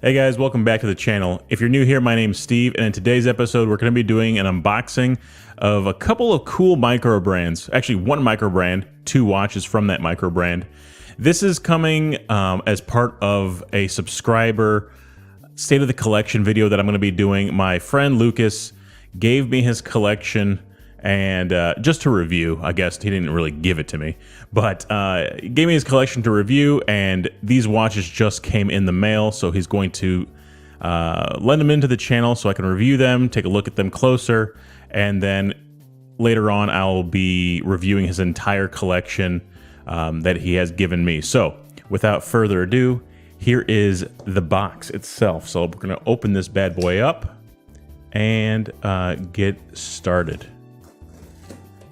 Hey guys, welcome back to the channel. If you're new here, my name's Steve, and in today's episode, we're going to be doing an unboxing of a couple of cool micro brands. Actually, one micro brand, two watches from that micro brand. This is coming as part of a subscriber state of the collection video that I'm going to be doing. My friend Lucas gave me his collection and just to review. I guess he didn't really give it to me, but he gave me his collection to review, and these watches just came in the mail, so he's going to lend them into the channel so I can review them, take a look at them closer, and then later on I'll be reviewing his entire collection that he has given me. So without further ado, here is the box itself. So we're going to open this bad boy up and get started.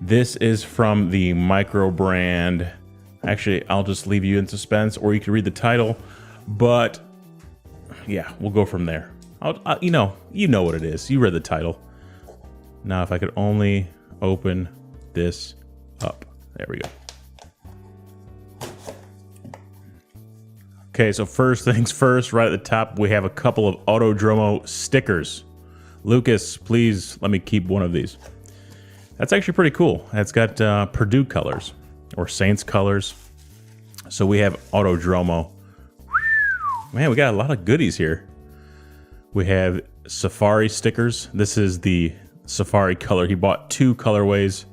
This is from the micro brand. Actually, I'll just leave you in suspense, or you can read the title. But yeah, we'll go from there. You know what it is. You read the title. Now, if I could only open this up. There we go. Okay, so first things first, right at the top, we have a couple of Autodromo stickers. Lucas, please let me keep one of these. That's actually pretty cool. It's got Purdue colors, or Saints colors. So we have Autodromo. Man, we got a lot of goodies here. We have Safari stickers. This is the Safari color. He bought two colorways.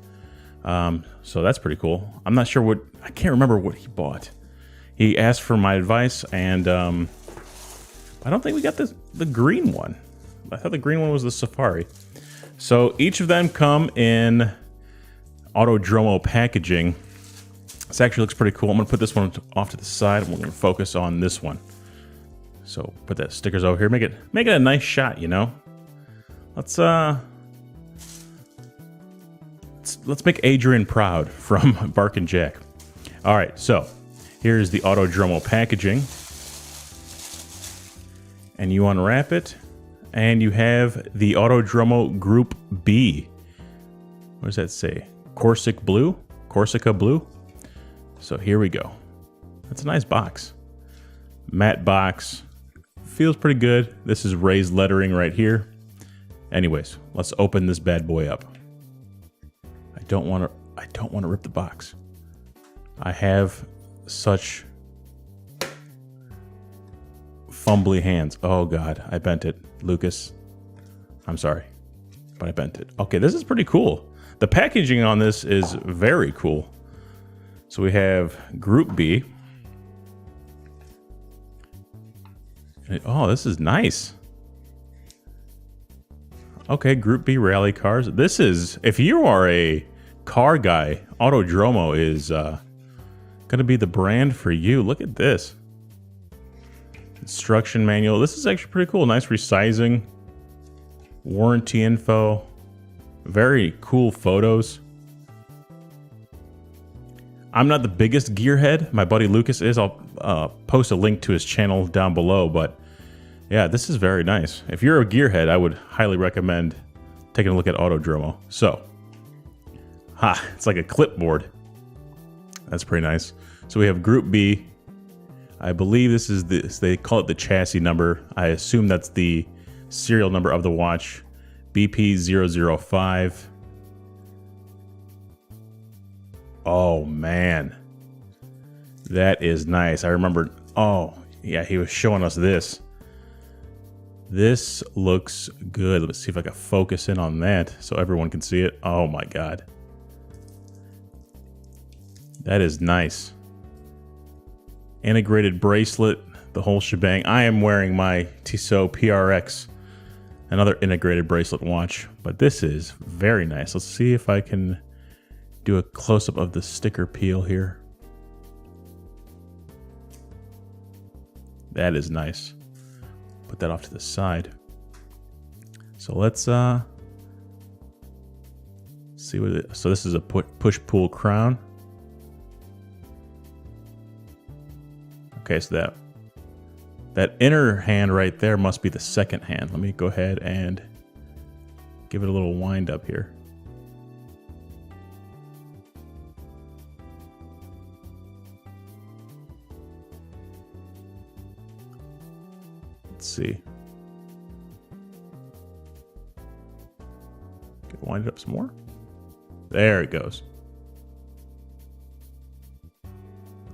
So that's pretty cool. I'm not sure what, I can't remember what he bought. He asked for my advice, and I don't think we got the green one. I thought the green one was the Safari. So each of them come in Autodromo packaging. This actually looks pretty cool. I'm gonna put this one off to the side, and we're gonna focus on this one. So put that stickers over here. Make it a nice shot, you know. Let's make Adrian proud from Bark and Jack. All right, so here's the Autodromo packaging, and you unwrap it. And you have the Autodromo Group B. What does that say? Corsica Blue? Corsica Blue? So here we go. That's a nice box. Matte box. Feels pretty good. This is raised lettering right here. Anyways, let's open this bad boy up. I don't want to rip the box. I have such fumbly hands. Oh God, I bent it. Lucas, I'm sorry, but I bent it. Okay, this is pretty cool. The packaging on this is very cool. So we have Group B. Oh, this is nice. Okay, Group B rally cars. This is, if you are a car guy, Autodromo is gonna be the brand for you. Look at this. Instruction manual. This is actually pretty cool. Nice resizing. Warranty info. Very cool photos. I'm not the biggest gearhead. My buddy Lucas is. I'll post a link to his channel down below. But yeah, this is very nice. If you're a gearhead, I would highly recommend taking a look at Autodromo. So, it's like a clipboard. That's pretty nice. So we have Group B. I believe this is they call it the chassis number. I assume that's the serial number of the watch. BP005. Oh man. That is nice. I remember, oh yeah, he was showing us this. This looks good. Let's see if I can focus in on that so everyone can see it. Oh my God. That is nice. Integrated bracelet, the whole shebang. I am wearing my Tissot PRX, another integrated bracelet watch, but this is very nice. Let's see if I can do a close-up of the sticker peel here. That is nice. Put that off to the side. So let's see what it is. So this is a push-pull crown. Okay, so that inner hand right there must be the second hand. Let me go ahead and give it a little wind up here. Let's see. Wind it up some more. There it goes.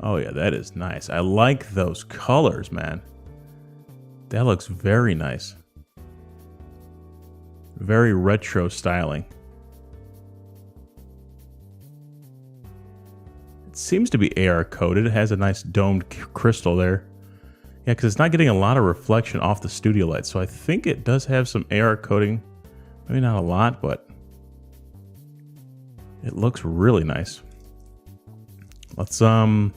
Oh yeah, that is nice. I like those colors, man. That looks very nice. Very retro styling. It seems to be AR coated. It has a nice domed crystal there. Yeah, because it's not getting a lot of reflection off the studio light, so I think it does have some AR coating. Maybe not a lot, but it looks really nice. Let's go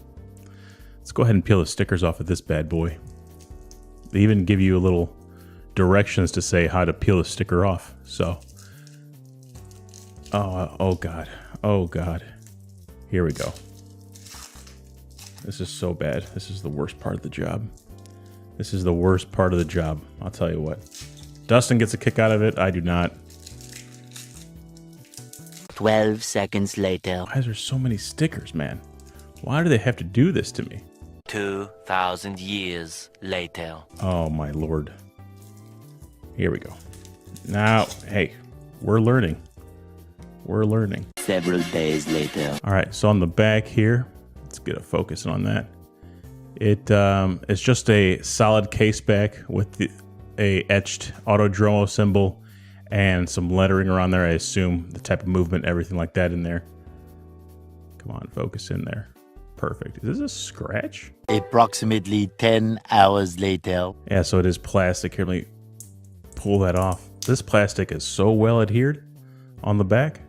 ahead and peel the stickers off of this bad boy. They even give you a little directions to say how to peel the sticker off. So, oh god, oh god. Here we go. This is so bad. This is the worst part of the job. This is the worst part of the job. I'll tell you what. Dustin gets a kick out of it. I do not. 12 seconds later. Why is there so many stickers, man? Why do they have to do this to me? 2,000 years later. Oh my lord. Here we go. Now, hey, we're learning. We're learning. Several days later. All right, so on the back here, let's get a focus on that. It's just a solid case back with a etched Autodromo symbol and some lettering around there. I assume the type of movement, everything like that in there. Come on, focus in there. Perfect. Is this a scratch? Approximately 10 hours later. Yeah, so it is plastic. Here, let me pull that off. This plastic is so well adhered on the back.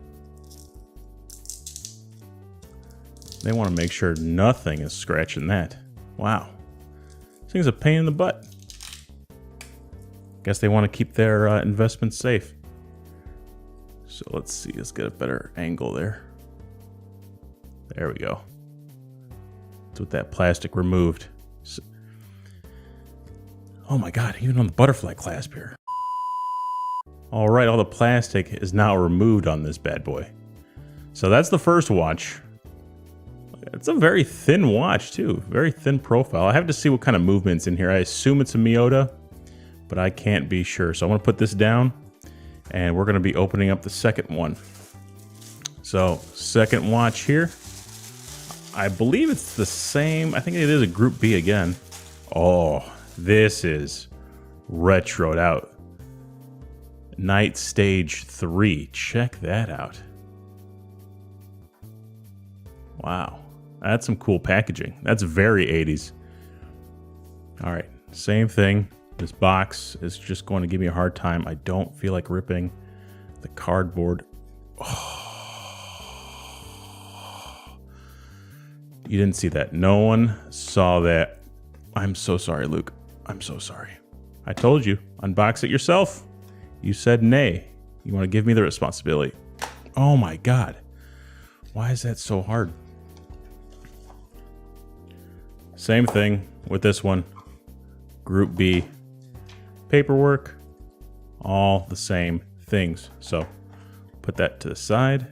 They want to make sure nothing is scratching that. Wow. This thing's a pain in the butt. Guess they want to keep their investments safe. So let's see. Let's get a better angle there. There we go. With that plastic removed. Oh my god, even on the butterfly clasp here. All right, all the plastic is now removed on this bad boy. So that's the first watch. It's a very thin watch too, very thin profile. I have to see what kind of movement's in here. I assume it's a Miyota, but I can't be sure. So I'm gonna put this down and we're gonna be opening up the second one. So second watch here. I believe it's the same. I think it is a Group B again. Oh, this is retroed out. Night Stage 3. Check that out. Wow. That's some cool packaging. That's very 80s. All right. Same thing. This box is just going to give me a hard time. I don't feel like ripping the cardboard. Oh. You didn't see that. No one saw that. I'm so sorry, Luke. I'm so sorry. I told you. Unbox it yourself. You said nay. You want to give me the responsibility. Oh my god. Why is that so hard? Same thing with this one. Group B. Paperwork. All the same things. So put that to the side.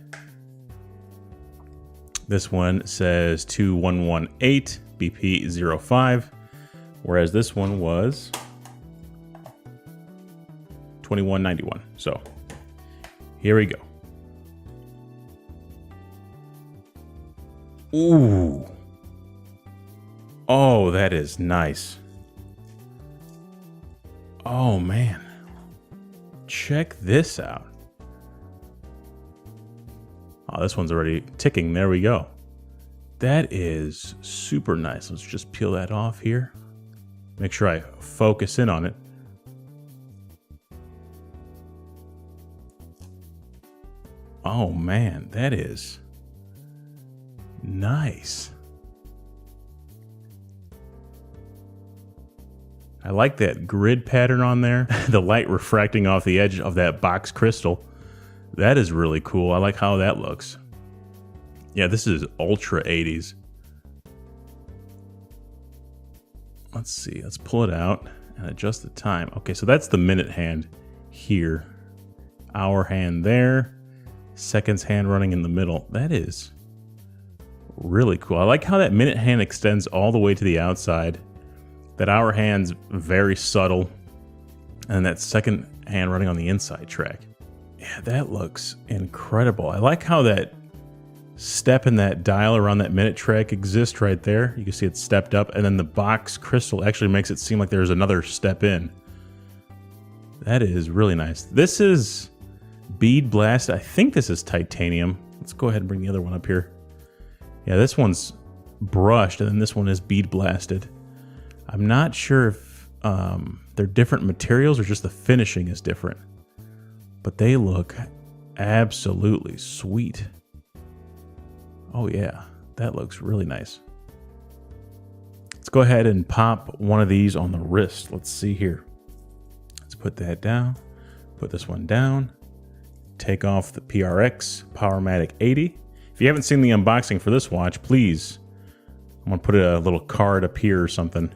This one says 2118 BP05, whereas this one was 2191. So here we go. Ooh. Oh, that is nice. Oh man. Check this out. Oh, this one's already ticking. There we go. That is super nice. Let's just peel that off here. Make sure I focus in on it. Oh man, that is nice. I like that grid pattern on there. The light refracting off the edge of that box crystal. That is really cool. I like how that looks. Yeah, this is ultra 80s. Let's see. Let's pull it out and adjust the time. Okay, so that's the minute hand here. Hour hand there. Seconds hand running in the middle. That is really cool. I like how that minute hand extends all the way to the outside. That hour hand's very subtle. And that second hand running on the inside track. Yeah, that looks incredible. I like how that step and that dial around that minute track exist right there. You can see it's stepped up, and then the box crystal actually makes it seem like there's another step in. That is really nice. This is bead blast. I think this is titanium. Let's go ahead and bring the other one up here. Yeah, this one's brushed, and then this one is bead blasted. I'm not sure if they're different materials or just the finishing is different, but they look absolutely sweet. Oh yeah, that looks really nice. Let's go ahead and pop one of these on the wrist. Let's see here. Let's put that down, put this one down, take off the PRX Powermatic 80. If you haven't seen the unboxing for this watch, please, I'm gonna put a little card up here or something.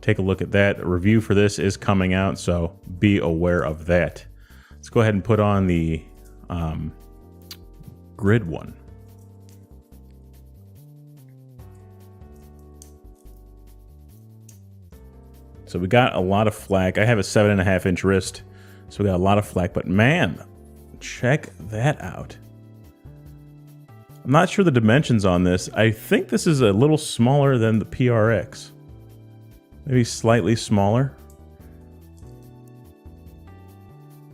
Take a look at that. A review for this is coming out, so be aware of that. Let's go ahead and put on the grid one. So we got a lot of flack. I have a 7.5-inch wrist, so we got a lot of flack, but man, check that out. I'm not sure the dimensions on this. I think this is a little smaller than the PRX. Maybe slightly smaller.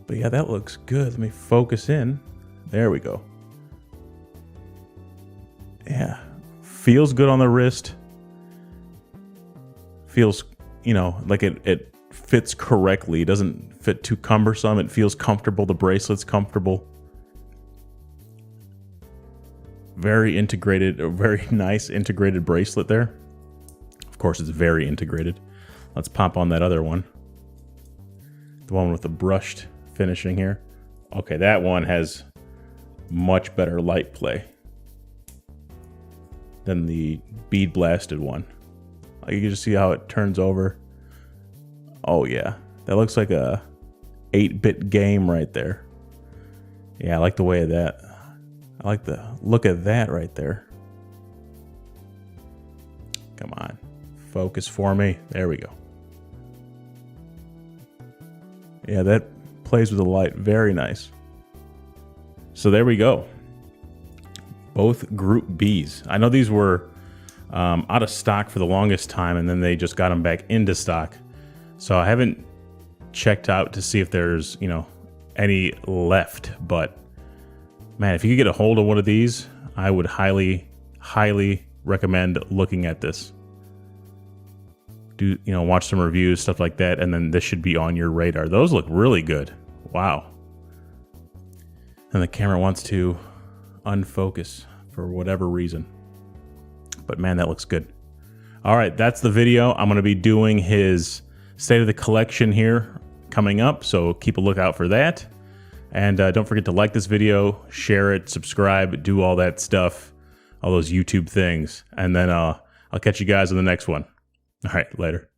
But yeah, that looks good. Let me focus in. There we go. Yeah, feels good on the wrist. Feels, you know, like it fits correctly. It doesn't fit too cumbersome. It feels comfortable. The bracelet's comfortable. Very integrated, a very nice integrated bracelet there. Of course, it's very integrated. Let's pop on that other one. The one with the brushed finishing here. Okay, that one has much better light play than the bead blasted one. You can just see how it turns over. Oh yeah, that looks like a 8-bit game right there. Yeah, I like the way of that. I like the look at that right there. Come on, focus for me. There we go. Yeah, that plays with the light very nice. So there we go. Both Group Bs. I know these were out of stock for the longest time, and then they just got them back into stock. So I haven't checked out to see if there's, you know, any left, but man, if you could get a hold of one of these, I would highly, highly recommend looking at this. Do, you know, watch some reviews, stuff like that, and then this should be on your radar. Those look really good. Wow. And the camera wants to unfocus for whatever reason. But man, that looks good. All right, that's the video. I'm going to be doing his State of the Collection here coming up, so keep a lookout for that. And don't forget to like this video, share it, subscribe, do all that stuff, all those YouTube things. And then I'll catch you guys on the next one. All right, later.